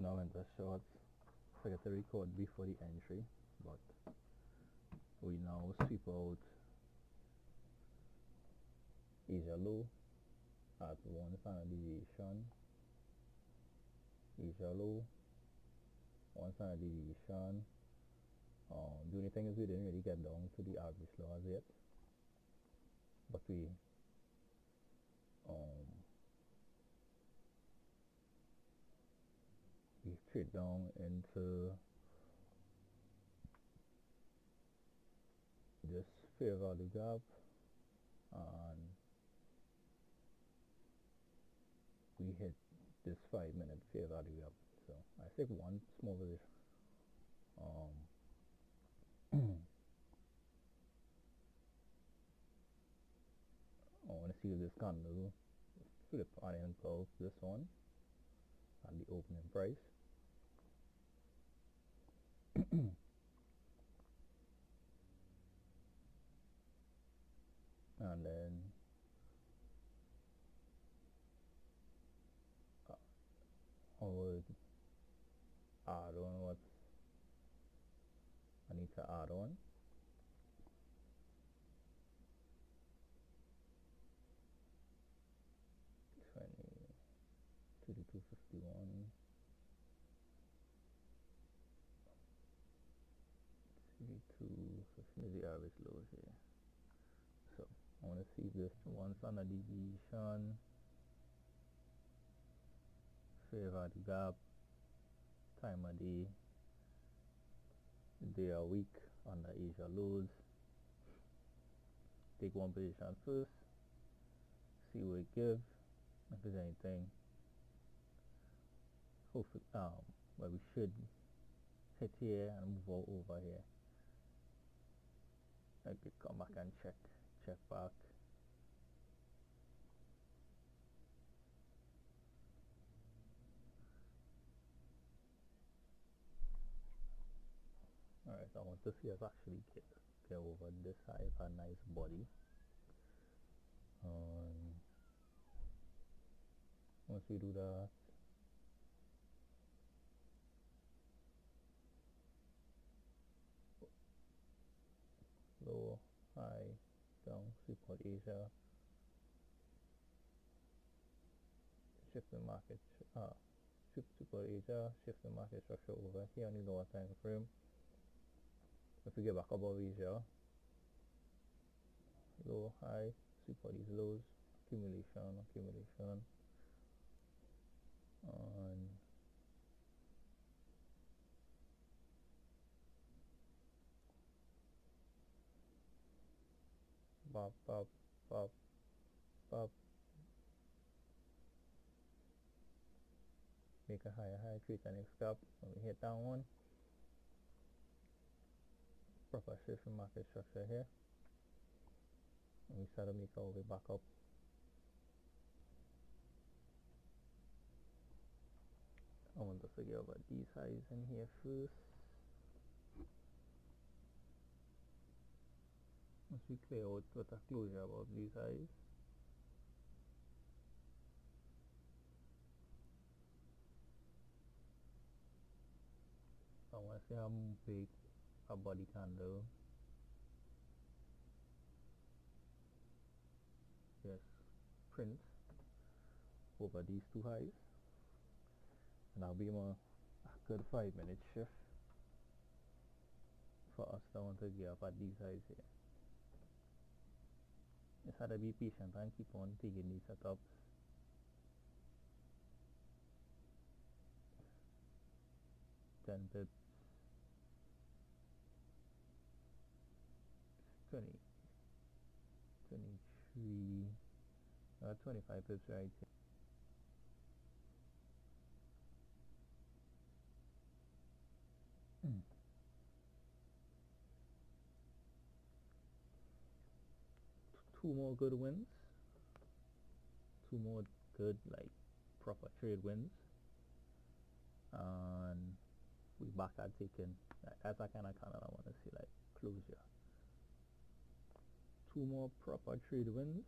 Now into shorts. Forget to record before the entry, but we now sweep out Asia low at 1 standard deviation, Asia low, 1 standard deviation. The only thing is we didn't really get down to the average low as yet, but we trade down into this fair value gap, and we hit this 5-minute fair value gap. So I take one small position. I want to see if this candle flip and impulse this one at the opening price. And then I would add on what I need to add on. $22.51. $32.50 is the average low here. So I want to see this one standard deviation, fair value gap, time of day, day a week under Asia lows. Take one position first, see what it gives, if there's anything. Hopefully, well, we should hit here and move over here. I could come back and check back. Alright, I want to see us actually get over this high, a nice body. Once we do that, low, high, down, support Asia, shift the market, support Asia, shift the market structure over here on the lower time frame. If we get back above Asia, low, high, support these lows, accumulation, and pop, pop, pop, pop, make a higher, create an next gap, and we hit down one, proper shift in market structure here, and we start to make our way back up. I want us to get over these highs in here first. Once we clear out with a closure above these highs, I want to see how big a body candle. Yes, print over these two highs, and that'll be a good 5-minute shift for us to want to get up at these highs here. Just had to be patient and keep on taking these setups. $10 pips, 20, 23, 25 pips right here. Two more good wins, two more good like proper trade wins, and we back at taking that's a kind of candle I want to see, like closure. Two more proper trade wins,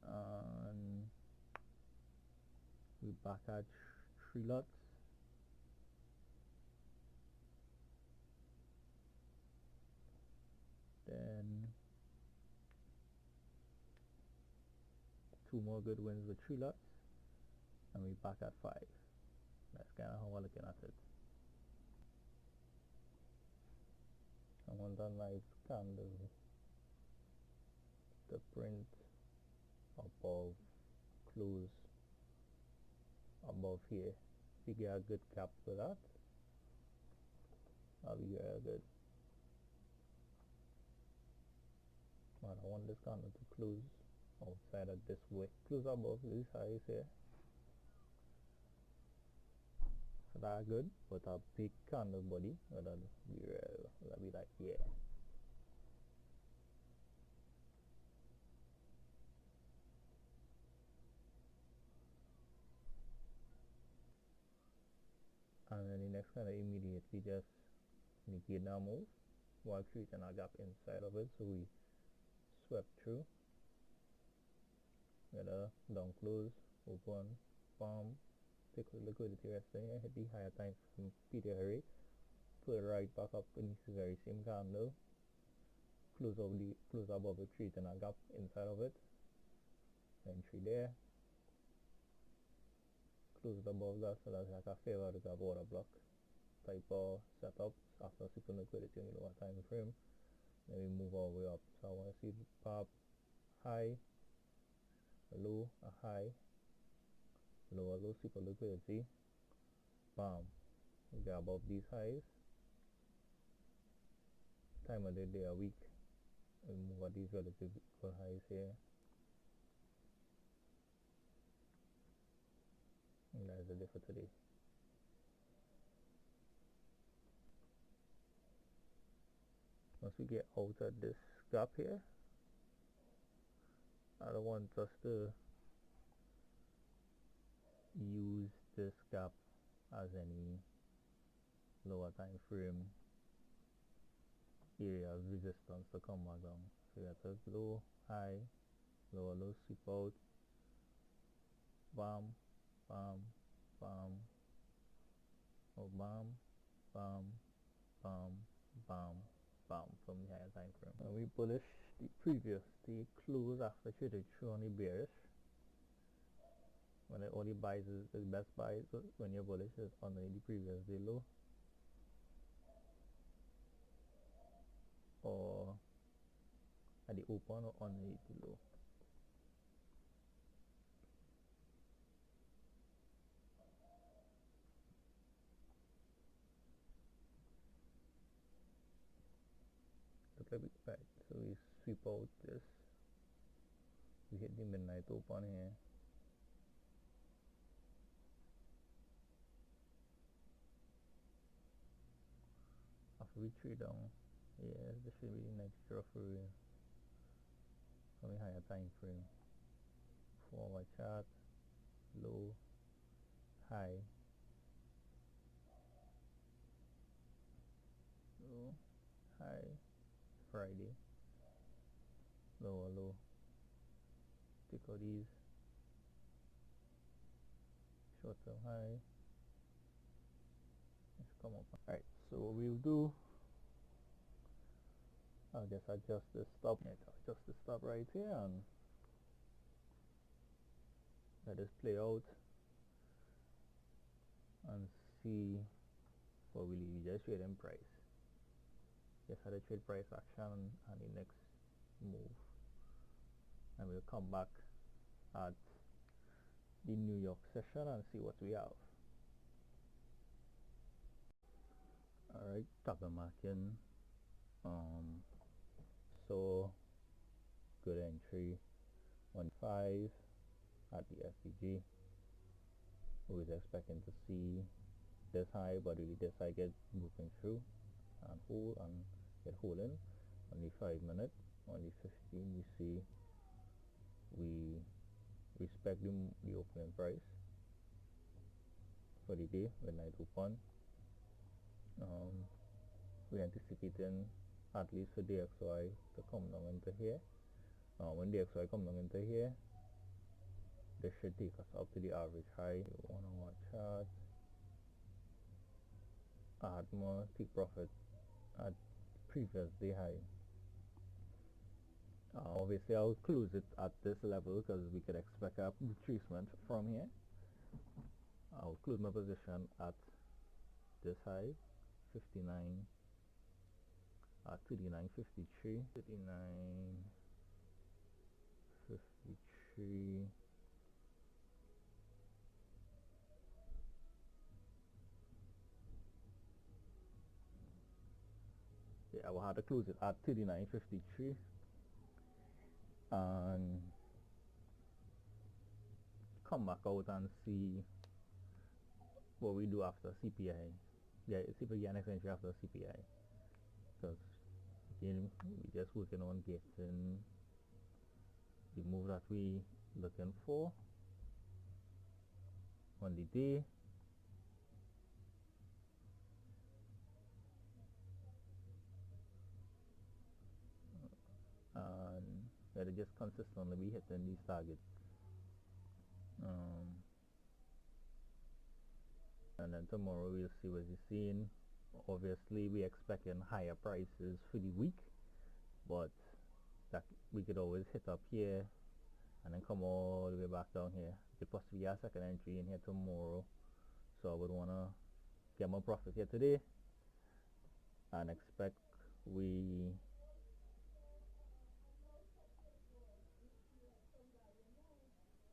and we we back at 3 lots. Then 2 more good wins with 3 lots, and we back at 5. That's kind of how we're looking at it. I want a nice candle to print above, close above here. If you get a good gap for that, that'll be very good. But I want this candle to close outside of this way, close above these highs here. So that's good, but a big candle body, that'll be real. That'll be like, yeah. And then the next kind of immediately just negate our move while creating a gap inside of it. So we swept through, get a down close, open, bam, take a liquidity rest here, hit the higher time from PTRA, put it right back up in the very same candle, close above it, creating a gap inside of it, entry there, close it above that, so that's like a favor to have order block type of setup after super liquidity in the lower time frame. Then we move all the way up. So I want to see the pop high, low, a high, lower low, super liquidity, bam, we get above these highs, time of the day a week, we move at these relative good highs here, and that's the day for today. Once we get out of this gap here, I don't want us to use this gap as any lower time frame area of resistance to come back down. So we have to low, high, lower, low, sweep out, bam, bam, bam, oh, bam, bam, bam, bam, bam from the higher time frame. And we bullish the previous, the close after traded through on the bearish. When it only buys is the best buy when you're bullish is on the previous day low, or at the open or on the low. Right, so we sweep out this, we hit the midnight open here, after we trade down, yeah, this should be the next draw for real, from a higher time frame, forward chart, low, high, low, high, Friday, lower low, take out these, short term high, let's come up. Alright, so what we'll do, I'll just adjust the stop, adjust the stop right here and let this play out and see what we just trade in price. Just had a trade price action and the next move, and we'll come back at the New York session and see what we have. Alright, tapping back in. So good entry 1.5 at the FPG. We was expecting to see this high, but really this high get moving through and hold and get holding on the 5 minute. On the 15 we see we respect the opening price for the day, midnight open. We're anticipating at least for DXY to come down into here. When DXY come down into here, This should take us up to the average high. 1 hour chart. Add more, take profit at previous day high. Obviously I'll close it at this level because we could expect a retracement from here. I'll close my position at this high, 59, 39.53, 39.53. Yeah, I will have to close it at 39.53 and come back out and see what we do after CPI. Yeah, CPI next entry after CPI. Because again, we're just working on getting the move that we looking for on the day. And yeah, they just consistently be hitting these targets. And then tomorrow we'll see what you're seeing. Obviously we're expecting higher prices for the week, but that we could always hit up here and then come all the way back down here. We could possibly get a second entry in here tomorrow, so I would want to get more profit here today and expect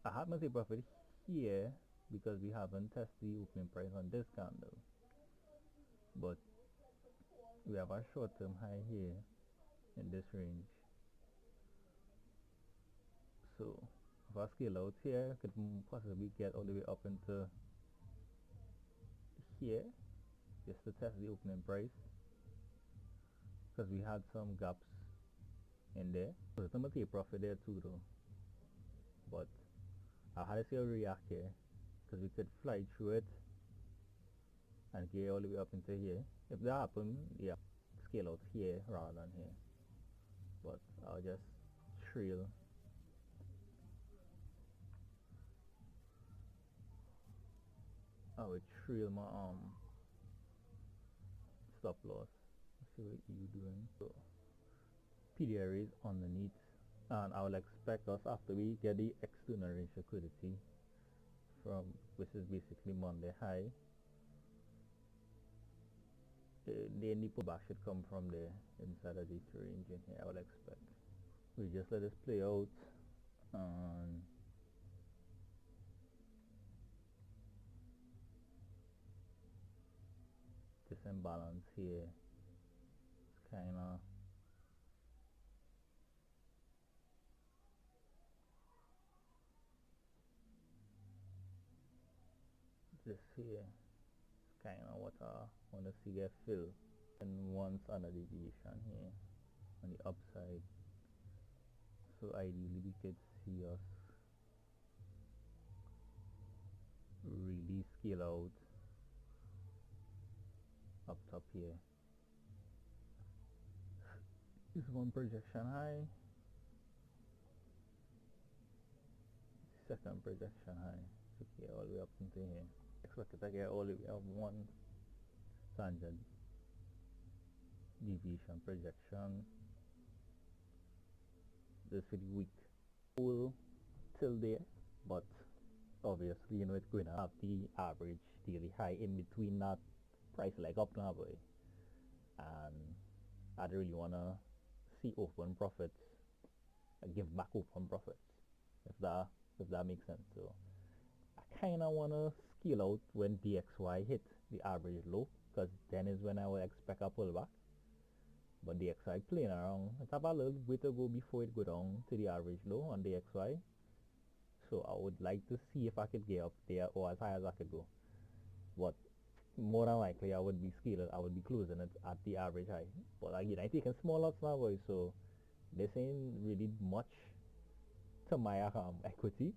I have my take profit here because we haven't tested the opening price on this candle, but we have a short-term high here in this range. So if I scale out here, I could possibly get all the way up into here just to test the opening price, because we had some gaps in there. So I'm gonna take profit there too though, but I had to see how we react here, because we could fly through it and get all the way up into here. If that happens, yeah, scale out here rather than here, but I'll just trail. I would trail my stop loss. Let's see what you doing. So PDR is underneath, and I will expect us after we get the external range liquidity from, which is basically Monday high, the only pullback should come from there inside of this range in here. I would expect. We just let this play out, and this imbalance here is kind of this here is kind of what I want to see get filled. And once another deviation here on the upside, so ideally we could see us really scale out up top here. This one projection high, second projection high, so get all the way up into here. Expect it to get all the way up one standard deviation projection. This for the week full till there, but obviously you know it's going to have the average daily high in between that price leg up now, boy. And I don't really want to see open profits, give back open profits, if that makes sense. So I kind of want to scale out when DXY hit the average low, because then is when I will expect a pullback. But DXY playing around, it have a little way to go before it go down to the average low on DXY. So I would like to see if I could get up there or as high as I could go. But more than likely I would be scaling, I would be closing it at the average high. But again, I taking small lots now, boy, so this ain't really much to my equity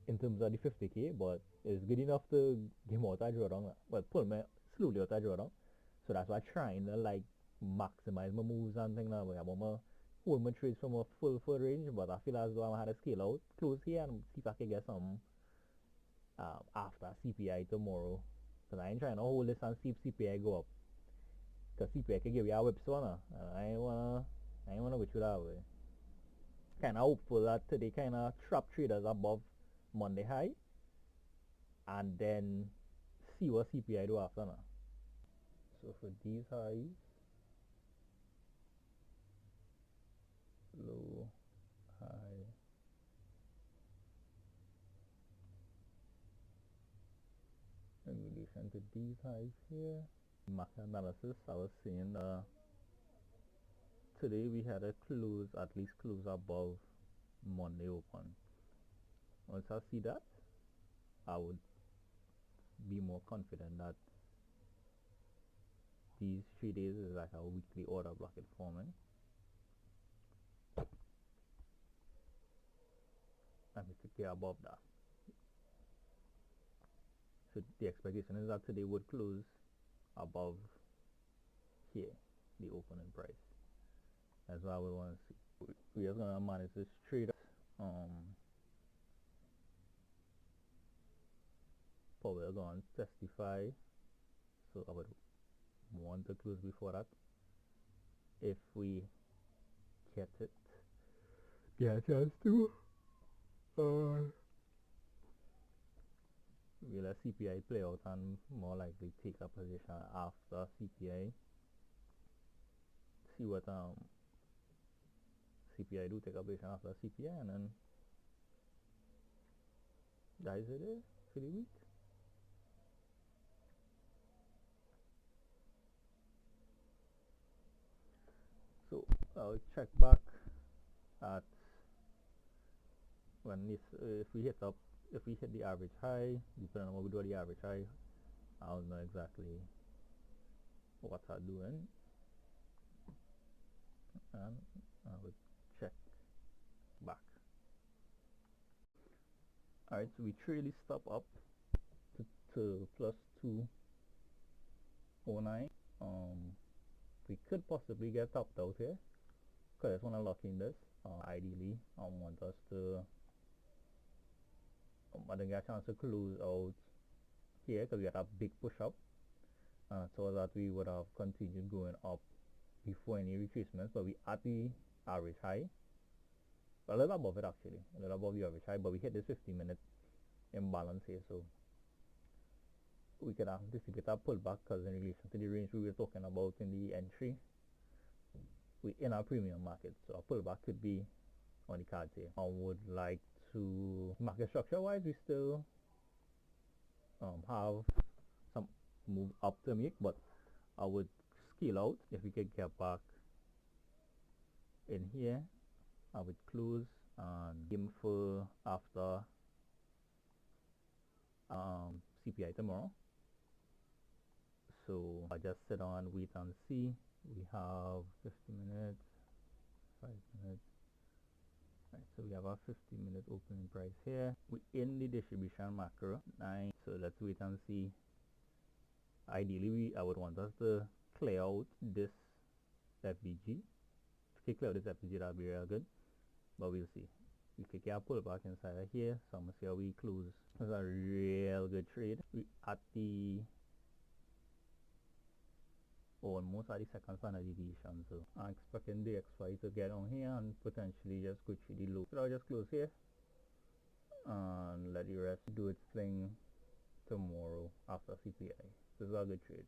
in terms of the 50k, but it's good enough to give me out a drawdown, well, pull me slowly out a drawdown. So that's why I'm trying to like maximize my moves and things now, boy. I want to hold my trades from a full range, but I feel as though I had to scale out, close here, and see if I can get some after CPI tomorrow. Because I ain't trying to hold this and see if CPI go up. Because CPI can give you a whipsaw, and I ain't wanna go through that way. Kind of hopeful that today kind of trap traders above Monday high, and then see what CPI do after now. So for these highs, low, high, in relation to these highs here. Market analysis, I was saying today we had a close, at least close above Monday open. Once I see that, I would be more confident that these 3 days is like a weekly order block it forming. And we could get above that. So the expectation is that today would close above here, the opening price. That's what we want to see. We're just gonna manage this trade. Probably going to testify. So I would want to close before that. If we get a chance to. We'll let CPI play out and more likely take a position after CPI. See what CPI do, take a position after CPI, and then that is it for the week. So I'll check back at when this if we hit the average high, depending on what we do at the average high, I don't know exactly what I'm doing, and I will check back. Alright, so we truly stop up to plus 209. We could possibly get topped out here, because I just want to lock in this. Ideally, I want us to I didn't get a chance to close out here because we had a big push up, so that we would have continued going up before any retracements, but we at the average high, a little above it actually, a little above the average high, but we hit this 15-minute imbalance here, so we could anticipate a pullback because in relation to the range we were talking about in the entry, we in our premium market, so a pullback could be on the cards here. I would like to, market structure wise, we still have some move up to make, but I would scale out. If we could get back in here, I would close and aim for after CPI tomorrow. So I just sit on, wait and see. We have 50 minutes, 5 minutes. Right, so we have a 50-minute opening price here. We in the distribution macro 9. So let's wait and see. Ideally, I would want us to clear out this FBG. If we clear out this FBG, that'll be real good. But we'll see. We could get a pullback inside of here. So I'm gonna see how we close. This is a real good trade. We at the almost at the second standard deviation, so I'm expecting the XY to get on here and potentially just go through the low. So I'll just close here and let the rest do its thing tomorrow after CPI. This is a good trade.